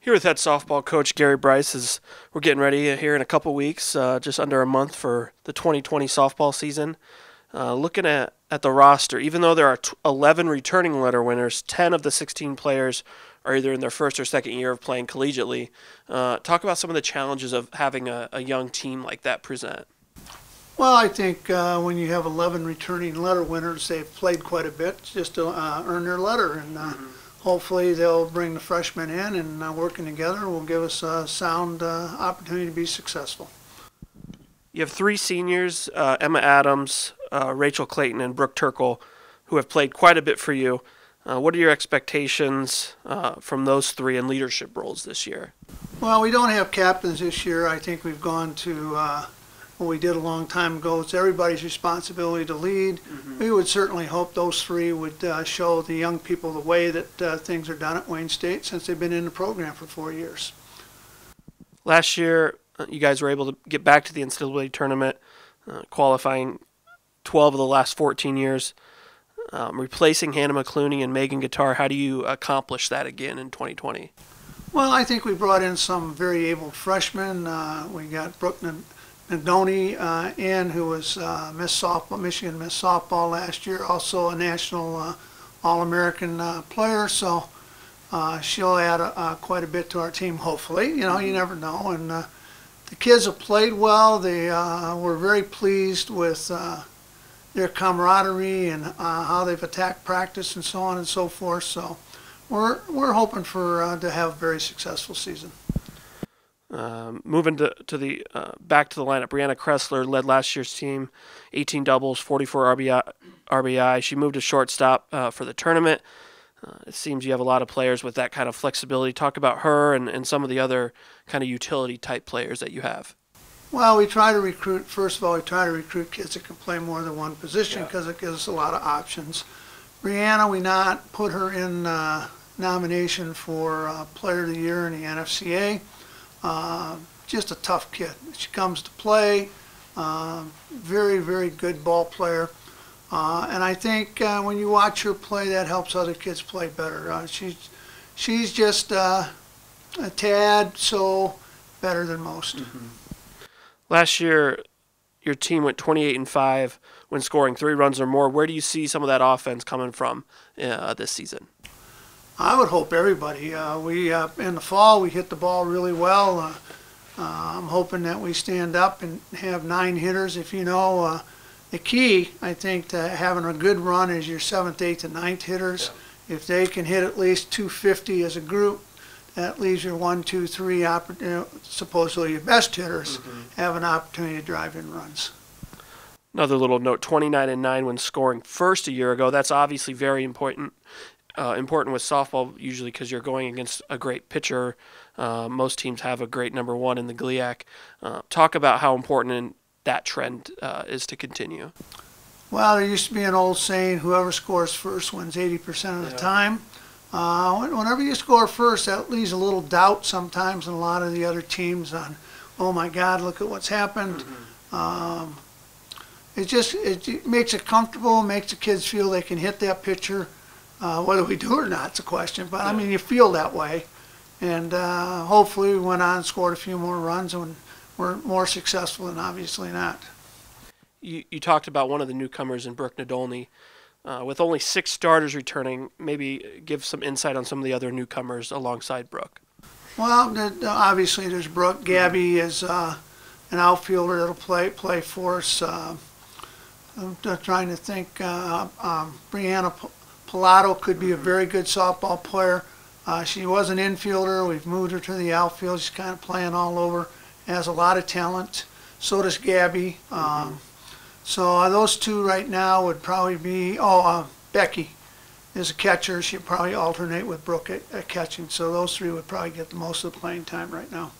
Here with head softball coach Gary Bryce as we're getting ready here in a couple weeks, just under a month for the 2020 softball season. Looking at the roster, even though there are 11 returning letter winners, 10 of the 16 players are either in their first or second year of playing collegiately. Talk about some of the challenges of having a young team like that present. Well, I think when you have 11 returning letter winners, they've played quite a bit just to earn their letter. And hopefully they'll bring the freshmen in, and working together will give us a sound opportunity to be successful. You have three seniors, Emma Adams, Rachel Clayton, and Brooke Turkle, who have played quite a bit for you. What are your expectations from those three in leadership roles this year? Well, we don't have captains this year. I think we've gone to what we did a long time ago. It's everybody's responsibility to lead. We would certainly hope those three would show the young people the way that things are done at Wayne State, since they've been in the program for 4 years. Last year, you guys were able to get back to the NCAA tournament, qualifying 12 of the last 14 years, replacing Hannah McClooney and Megan Guitar. How do you accomplish that again in 2020? Well, I think we brought in some very able freshmen. We got Brooke Nadoni in, who was Miss Softball, Michigan Miss Softball last year, also a national All-American player. So she'll add quite a bit to our team, hopefully. You know, you never know. And the kids have played well. They were very pleased with their camaraderie and how they've attacked practice and so on and so forth. So we're hoping for to have a very successful season. Moving to the back to the lineup, Brianna Kressler led last year's team, 18 doubles, 44 RBI. She moved to shortstop for the tournament. It seems you have a lot of players with that kind of flexibility. Talk about her and some of the other kind of utility type players that you have. Well, we try to recruit, first of all, we try to recruit kids that can play more than one position because it gives us a lot of options. Brianna, we not put her in nomination for Player of the Year in the NFCA. Just a tough kid. She comes to play, very, very good ball player. And I think when you watch her play, that helps other kids play better. She's just a tad so better than most. Last year, your team went 28-5 when scoring 3 runs or more. Where do you see some of that offense coming from this season? I would hope everybody. We in the fall we hit the ball really well. I'm hoping that we stand up and have 9 hitters. If you know, the key, I think, to having a good run is your 7th, 8th, and 9th hitters. Yeah. If they can hit at least 250 as a group, that leaves your 1, 2, 3, supposedly your best hitters have an opportunity to drive in runs. Another little note: 29-9 when scoring first a year ago. That's obviously very important. Important with softball usually because you're going against a great pitcher. Most teams have a great number 1 in the GLIAC. Talk about how important that trend is to continue. Well, there used to be an old saying, whoever scores first wins 80% of the time. Whenever you score first, that leaves a little doubt sometimes in a lot of the other teams on, oh my God, look at what's happened. It makes it comfortable, makes the kids feel they can hit that pitcher. Whether we do or not, it's a question. But, I mean, you feel that way. And hopefully we went on and scored a few more runs and we're more successful than obviously not. You talked about one of the newcomers in Brooke Nadolny. With only 6 starters returning, maybe give some insight on some of the other newcomers alongside Brooke. Well, obviously there's Brooke. Gabby is an outfielder that'll play for us. I'm trying to think. Brianna Pilato could be a very good softball player. She was an infielder. We've moved her to the outfield. She's kind of playing all over. Has a lot of talent. So does Gabby. So those two right now would probably be, Becky is a catcher. She'd probably alternate with Brooke at catching. So those 3 would probably get the most of the playing time right now.